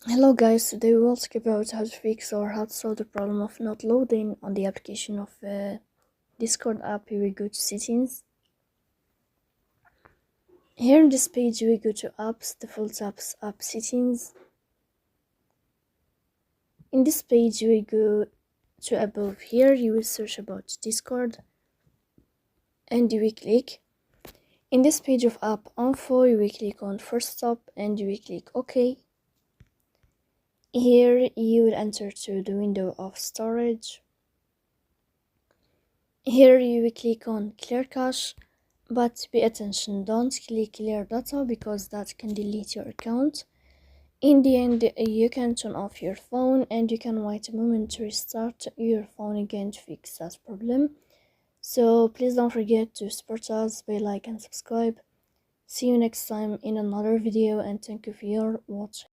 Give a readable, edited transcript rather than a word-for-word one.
Hello guys, today we will talk about how to fix or how to solve the problem of not loading on the application of Discord app. Here we go to settings. Here in this page we go to apps, default apps, app settings. In this page we go to above. Here you will search about Discord and you will click. In this page of app info you will click on first stop and you will click OK. Here you will enter to the window of storage. Here you will click on clear cache, but pay attention, don't click clear data because that can delete your account. In the end, you can turn off your phone and you can wait a moment to restart your phone again to fix that problem. So please don't forget to support us by like and subscribe. See you next time in another video and thank you for your watching.